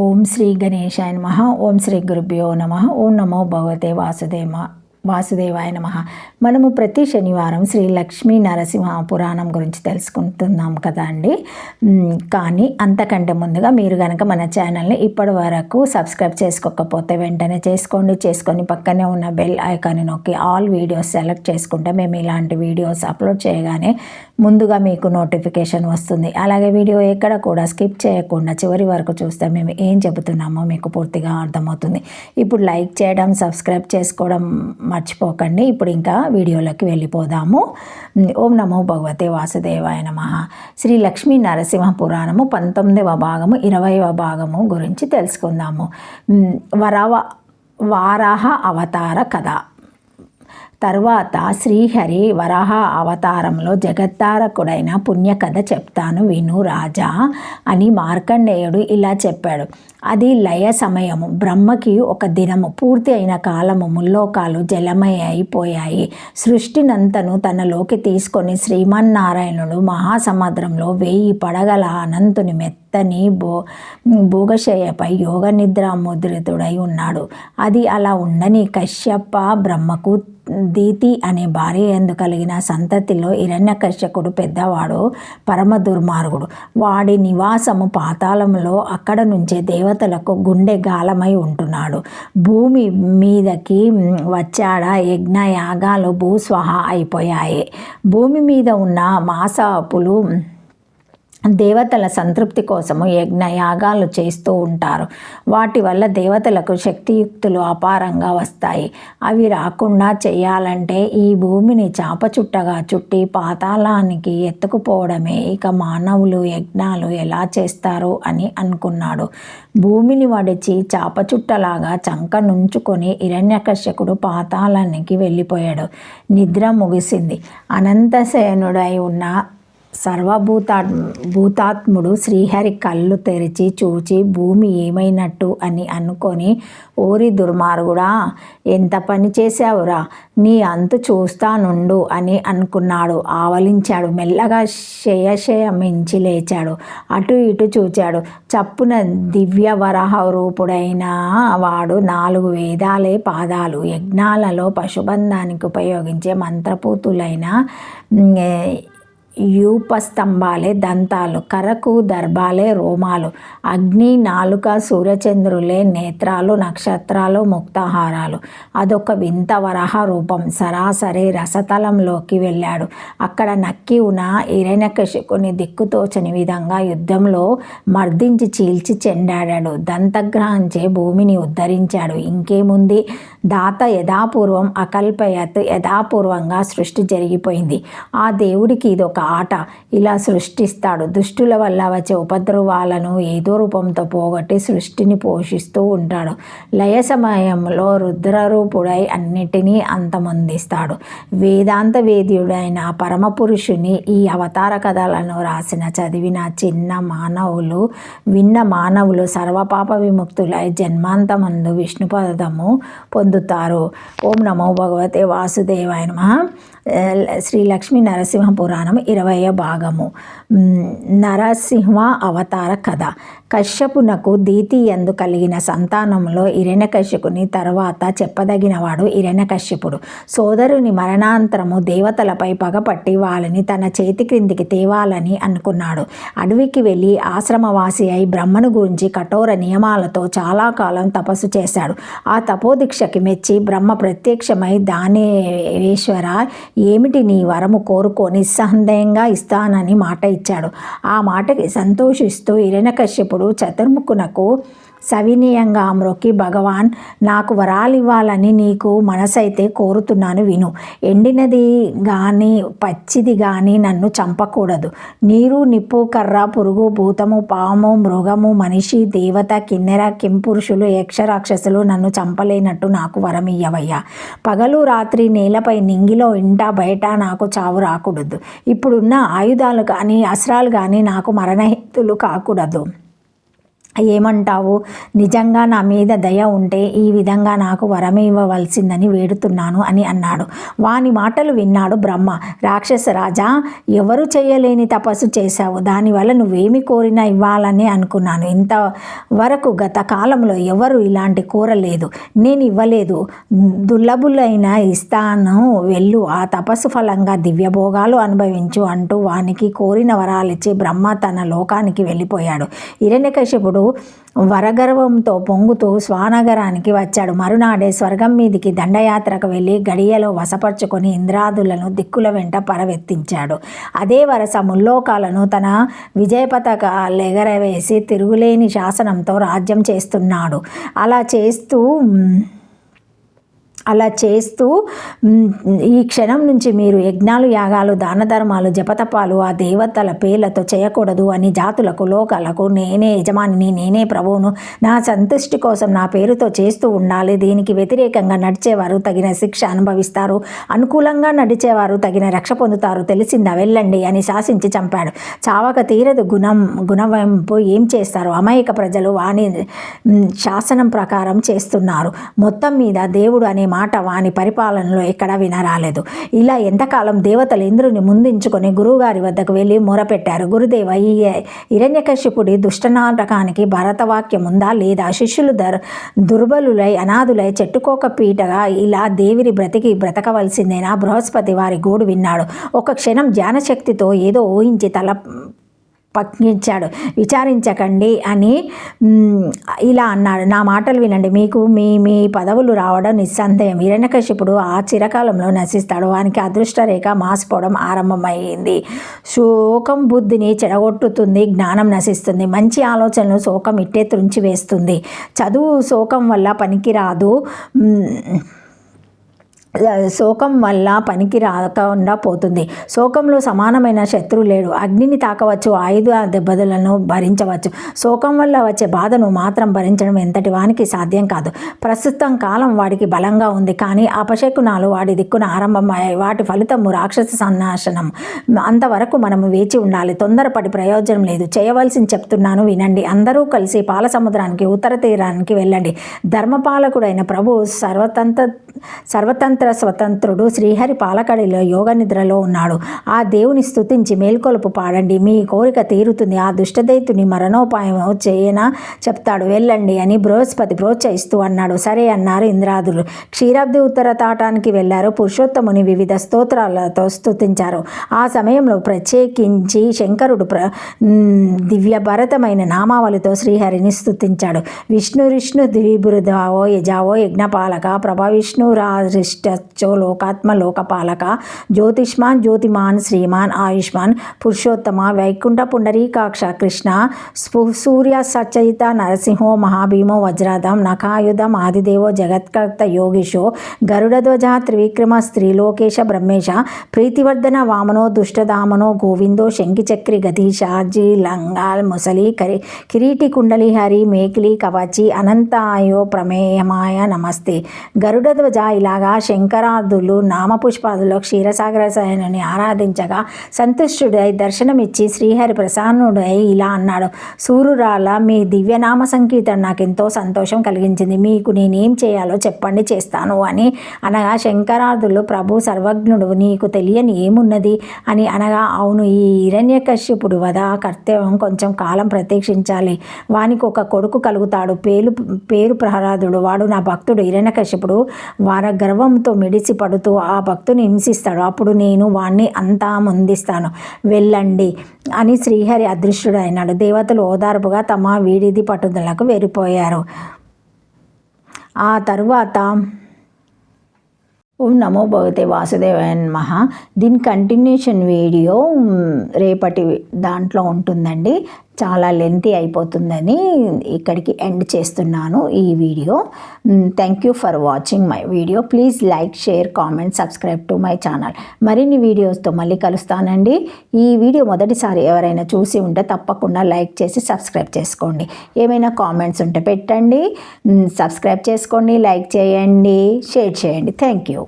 ఓం శ్రీ గణేశాయ నమః. ఓం శ్రీ గురుభ్యో నమః. ఓం నమో భగవతే వాసుదేవాయ నమః. మనము ప్రతి శనివారం శ్రీ లక్ష్మీ నరసింహ పురాణం గురించి తెలుసుకుంటున్నాం కదా అండి. కానీ అంతకంటే ముందుగా మీరు కనుక మన ఛానల్ని ఇప్పటి వరకు సబ్స్క్రైబ్ చేసుకోకపోతే వెంటనే చేసుకొని పక్కనే ఉన్న బెల్ ఐకాన్ని నొక్కి ఆల్ వీడియోస్ సెలెక్ట్ చేసుకుంటే మేము ఇలాంటి వీడియోస్ అప్లోడ్ చేయగానే ముందుగా మీకు నోటిఫికేషన్ వస్తుంది. అలాగే వీడియో ఎక్కడ కూడా స్కిప్ చేయకుండా చివరి వరకు చూస్తే మేము ఏం చెబుతున్నామో మీకు పూర్తిగా అర్థమవుతుంది. ఇప్పుడు లైక్ చేయడం, సబ్స్క్రైబ్ చేసుకోవడం మర్చిపోకండి. ఇప్పుడు ఇంకా వీడియోలోకి వెళ్ళిపోదాము. ఓం నమో భగవతే వాసుదేవాయ నమః. శ్రీ లక్ష్మీ నరసింహ పురాణము 19వ భాగము 20వ భాగము గురించి తెలుసుకుందాము. వారాహ అవతార కథ. తర్వాత శ్రీహరి వరాహ అవతారంలో జగత్తారకుడైన పుణ్యకథ చెప్తాను విను రాజా అని మార్కండేయుడు ఇలా చెప్పాడు. అది లయ సమయము. బ్రహ్మకి ఒక దినము పూర్తి అయిన కాలము. ముల్లోకాలు జలమయ అయిపోయాయి. సృష్టినంతను తనలోకి తీసుకొని శ్రీమన్నారాయణుడు మహాసముద్రంలో 1000 పడగల అనంతుని మెత్తని భోగశయపై యోగ నిద్ర ముద్రితుడై ఉన్నాడు. అది అలా ఉండని కశ్యప బ్రహ్మకు దీతి అనే భార్య యందు కలిగిన సంతతిలో హిరణ్యకశ్యపుడు పెద్దవాడు, పరమ దుర్మార్గుడు. వాడి నివాసము పాతాళంలో. అక్కడ నుంచే దేవతలకు గుండె గాలమై ఉంటున్నాడు. భూమి మీదకి వచ్చాడా యజ్ఞ యాగాలు భూస్వహ అయిపోయాయి. భూమి మీద ఉన్న మాసాపులు దేవతల సంతృప్తి కోసము యజ్ఞ యాగాలు చేస్తూ ఉంటారు. వాటి వల్ల దేవతలకు శక్తియుక్తులు అపారంగా వస్తాయి. అవి రాకుండా చేయాలంటే ఈ భూమిని చాపచుట్టగా చుట్టి పాతాళానికి ఎత్తుకుపోవడమే. ఇక మానవులు యజ్ఞాలు ఎలా చేస్తారు అని అనుకున్నాడు. భూమిని వడిచి చాపచుట్టలాగా చంక నుంచుకొని హిరణ్యకశ్యపుడు పాతాళానికి వెళ్ళిపోయాడు. నిద్ర ముగిసింది. అనంతసేనుడై ఉన్న భూతాత్ముడు శ్రీహరి కళ్ళు తెరిచి చూచి భూమి ఏమైనట్టు అని అనుకొని, ఓరి దుర్మార్గుడా, ఎంత పని చేశావురా, నీ అంతు చూస్తానుండు అని అనుకున్నాడు. ఆవలించాడు. మెల్లగా శయశయమించి లేచాడు. అటు ఇటు చూచాడు. చప్పున దివ్య వరాహ రూపుడైన వాడు 4 వేదాలే పాదాలు, యజ్ఞాలలో పశుబంధానికి ఉపయోగించే మంత్రపూతులైన యూపస్తంభాలే దంతాలు, కరకు దర్భాలే రోమాలు, అగ్ని నాలుక, సూర్యచంద్రులే నేత్రాలు, నక్షత్రాలు ముక్తాహారాలు. అదొక వింత వరాహ రూపం. సరాసరి రసతలంలోకి వెళ్ళాడు. అక్కడ నక్కి ఉన్న హిరణ్యకశిపుని దిక్కుతోచని విధంగా యుద్ధంలో మర్దించి చీల్చి చెండాడాడు. దంతగ్రహంచే భూమిని ఉద్ధరించాడు. ఇంకేముంది, దాత యథాపూర్వం అకల్పయత్, యథాపూర్వంగా సృష్టి జరిగిపోయింది. ఆ దేవుడికి ఇదొక ఆట. ఇలా సృష్టిస్తాడు. దుష్టుల వల్ల వచ్చే ఉపద్రవాలను ఏదో రూపంతో పోగొట్టి సృష్టిని పోషిస్తూ ఉంటాడు. లయ సమయంలో రుద్రరూపుడై అన్నిటినీ అంతమొందిస్తాడు. వేదాంత వేద్యుడైన పరమపురుషుని ఈ అవతార కథలను రాసిన చదివిన విన్న మానవులు సర్వపాప విముక్తులై జన్మాంతమందు విష్ణుపదము పొందుతారు. ఓం నమో భగవతే వాసుదేవాయ నమః. శ్రీ లక్ష్మీ నరసింహ పురాణం 20వ భాగము. నరసింహ అవతార కథ. కశ్యపునకు దీతి యందు కలిగిన సంతానంలో హిరణ్యకశ్యపుని తర్వాత చెప్పదగినవాడు హిరణ్యకశ్యపుడు. సోదరుని మరణాంతరము దేవతలపై పగపట్టి వాళ్ళని తన చేతి క్రిందికి తేవాలని అనుకున్నాడు. అడవికి వెళ్ళి ఆశ్రమవాసి అయి బ్రహ్మను గురించి కఠోర నియమాలతో చాలా కాలం తపస్సు చేశాడు. ఆ తపోదీక్షకి మెచ్చి బ్రహ్మ ప్రత్యక్షమై, దానేశ్వర, ఏమిటి నీ వరము, కోరుకో, నిస్సందేహంగా ఇస్తానని మాట ఇచ్చాడు. ఆ మాటకి సంతోషిస్తూ హిరణ్యకశ్యపుడు చతుర్ముఖునకు సవినయంగా మ్రొక్కి, భగవాన్, నాకు వరాలివ్వాలని నీకు మనసైతే కోరుతున్నాను విను. ఎండినది కానీ పచ్చిది కానీ నన్ను చంపకూడదు. నీరు, నిప్పు, కర్ర, పురుగు, భూతము, పాము, మృగము, మనిషి, దేవత, కిన్నెర, కింపురుషులు, యక్షరాక్షసులు నన్ను చంపలేనట్టు నాకు వరమియ్యవయ్యా. పగలు రాత్రి నేలపై, నింగిలో, ఇంట బయట నాకు చావు రాకూడదు. ఇప్పుడున్న ఆయుధాలు కానీ అస్త్రాలు కానీ నాకు మరణహేతులు కాకూడదు. ఏమంటావు? నిజంగా నా మీద దయ ఉంటే ఈ విధంగా నాకు వరమివ్వవలసిందని వేడుతున్నాను అని అన్నాడు. వాని మాటలు విన్నాడు బ్రహ్మ. రాక్షస రాజా, ఎవరు చేయలేని తపస్సు చేశావు, దానివల్ల నువ్వేమి కోరినా ఇవ్వాలని అనుకున్నాను. ఇంతవరకు గత కాలంలో ఎవరు ఇలాంటి కోరలేదు, నేను ఇవ్వలేదు. దుర్లభులైన ఇస్తాను, వెళ్ళు, ఆ తపస్సు ఫలంగా దివ్యభోగాలు అనుభవించు అంటూ వానికి కోరిన వరాలిచ్చి బ్రహ్మ తన లోకానికి వెళ్ళిపోయాడు. హిరణ్యకశిపుడు వరగర్వంతో పొంగుతూ స్వానగరానికి వచ్చాడు. మరునాడే స్వర్గం మీదికి దండయాత్రకు వెళ్ళి గడియలో వశపరుచుకొని ఇంద్రాదులను దిక్కుల వెంట పరవెత్తించాడు. అదే వరస ముల్లోకాలను తన విజయ పతాకాలెగరవేసి తిరుగులేని శాసనంతో రాజ్యం చేస్తున్నాడు. అలా చేస్తూ ఈ క్షణం నుంచి మీరు యజ్ఞాలు, యాగాలు, దాన ధర్మాలు, జపతపాలు ఆ దేవతల పేర్లతో చేయకూడదు అని జాతులకు, లోకాలకు నేనే యజమానిని, నేనే ప్రభువును, నా సంతుష్టి కోసం నా పేరుతో చేస్తూ ఉండాలి. దీనికి వ్యతిరేకంగా నడిచేవారు తగిన శిక్ష అనుభవిస్తారు, అనుకూలంగా నడిచేవారు తగిన రక్ష పొందుతారు. తెలిసిందా? వెళ్ళండి అని శాసించి చంపాడు. చావక తీరదు గుణవంపు ఏం చేస్తారు? అమాయక ప్రజలు వాని శాసనం ప్రకారం చేస్తున్నారు. మొత్తం మీద దేవుడు అనే మాట వాని పరిపాలనలో ఎక్కడా వినరాలేదు. ఇలా ఎంతకాలం దేవతలు ఇంద్రుని ముందుంచుకొని గురువుగారి వద్దకు వెళ్ళి మొరపెట్టారు. గురుదేవ, ఈ హిరణ్యకశిపుడి దుష్టనాటకానికి భరతవాక్యం ఉందా లేదా? శిష్యులు దుర్బలులై అనాథులై చెట్టుకోక పీటగా ఇలా దేవిరి బ్రతకవలసిందేనా? బృహస్పతి వారి గోడు విన్నాడు. ఒక క్షణం ధ్యానశక్తితో ఏదో ఊహించి తల పక్కించాడు. విచారించకండి అని ఇలా అన్నాడు. నా మాటలు వినండి, మీకు మీ పదవులు రావడం నిస్సందేహం. హిరణ్యకశిపుడు ఆ చిరకాలంలో నశిస్తాడు. వానికి అదృష్టరేఖ మాసిపోవడం ఆరంభమైంది. శోకం బుద్ధిని చెడగొట్టుతుంది, జ్ఞానం నశిస్తుంది. మంచి ఆలోచనలు శోకం ఇట్టే త్రుంచివేస్తుంది. చదువు శోకం వల్ల పనికిరాదు, శోకం వల్ల పనికి రాకుండా పోతుంది. శోకంలో సమానమైన శత్రువు లేడు. అగ్నిని తాకవచ్చు, ఆయుధ దెబ్బలను భరించవచ్చు. శోకం వల్ల వచ్చే బాధను మాత్రం భరించడం ఎంతటి వానికి సాధ్యం కాదు. ప్రస్తుతం కాలం వాడికి బలంగా ఉంది, కానీ అపశకునాలు వాడి దిక్కున ఆరంభమయ్యాయి. వాటి ఫలితము రాక్షస సన్నాశనం. అంతవరకు మనము వేచి ఉండాలి. తొందరపడి ప్రయోజనం లేదు. చేయవలసింది చెప్తున్నాను, వినండి. అందరూ కలిసి పాల సముద్రానికి ఉత్తర తీరానికి వెళ్ళండి. ధర్మపాలకుడైన ప్రభు సర్వతంత్ర స్వతంత్రుడు శ్రీహరి పాలకడిలో యోగ నిద్రలో ఉన్నాడు. ఆ దేవుని స్తుతించి మేల్కొలుపు పాడండి, మీ కోరిక తీరుతుంది. ఆ దుష్టదైతుని మరణోపాయం చేయనా చెప్తాడు, వెళ్ళండి అని బృహస్పతి ప్రోత్సహిస్తూ అన్నాడు. సరే అన్నారు ఇంద్రాదులు. క్షీరాబ్ది ఉత్తర తాటానికి వెళ్ళారు. పురుషోత్తముని వివిధ స్తోత్రాలతో స్తుతించారు. ఆ సమయంలో ప్రత్యేకించి శంకరుడు దివ్యభరతమైన నామావళితో శ్రీహరిని స్తుతించాడు. విష్ణు ద్విబృధావో యజావో యజ్ఞపాలక ప్రభా విష్ణు రారిష్టో లోకాత్మ లోకపాలక జ్యోతిష్మాన్ జ్యోతిమాన్ శ్రీమాన్ ఆయుష్మాన్ పురుషోత్తమ వైకుంఠ పుండరీకాక్ష కృష్ణ సూర్య సచయిత నరసింహో మహాభీమో వజ్రాధం నఖాయుధం ఆదిదేవో జగత్కర్త యోగీశో గరుడధ్వజ త్రివిక్రమ స్త్రీలోకేశ బ్రహ్మేశ ప్రీతివర్ధన వామనో దుష్టదామనో గోవిందో శంకిచక్రి గతీశ లంగాల్ ముసలి కిరీటి కుండలి హరి మేకిలి కవచి అనంతాయో ప్రమేయమాయ నమస్తే. గరుడధ్వజ ఇలాగా శంకరాదులు నామపుష్పాదులో క్షీరసాగర శయనుని ఆరాధించగా సంతుష్టుడై దర్శనమిచ్చి శ్రీహరి ప్రసన్నుడై ఇలా అన్నాడు. సూరురాల, మీ దివ్యనామ సంకీర్తన నాకెంతో సంతోషం కలిగించింది. మీకు నేనేం చేయాలో చెప్పండి, చేస్తాను అని అనగా శంకరాదులు ప్రభు సర్వజ్ఞుడు, నీకు తెలియని ఏమున్నది అని అనగా, అవును, ఈ హిరణ్యకశ్యపుడు వద కర్తవ్యం కొంచెం కాలం ప్రతీక్షించాలి. వానికి ఒక కొడుకు కలుగుతాడు. పేరు ప్రహ్లాదుడు. వాడు నా భక్తుడు. హిరణ్యకశ్యపుడు వార గర్వంతో మిడిసి పడుతూ ఆ భక్తుని హింసిస్తాడు. అప్పుడు నేను వాణ్ణి అంతా ముందిస్తాను, వెళ్ళండి అని శ్రీహరి అదృశ్యుడు అయినాడు. దేవతలు ఓదార్పుగా తమ వీడిది పట్టుదలకు వెళ్ళిపోయారు. ఆ తరువాత ఓం నమో భగవతే వాసుదేవాయ నమః. దీని కంటిన్యూషన్ వీడియో రేపటి దాంట్లో ఉంటుందండి. చాలా లెంతీ అయిపోతుందని ఇక్కడికి ఎండ్ చేస్తున్నాను ఈ video. Thank you for watching my video. Please like, share, comment, subscribe to my channel. మరిన్ని వీడియోస్తో మళ్ళీ కలుస్తానండి. ఈ వీడియో మొదటిసారి ఎవరైనా చూసి ఉంటే తప్పకుండా లైక్ చేసి సబ్స్క్రైబ్ చేసుకోండి. ఏమైనా కామెంట్స్ ఉంటే పెట్టండి. సబ్స్క్రైబ్ చేసుకోండి, లైక్ చేయండి, షేర్ చేయండి. Thank you.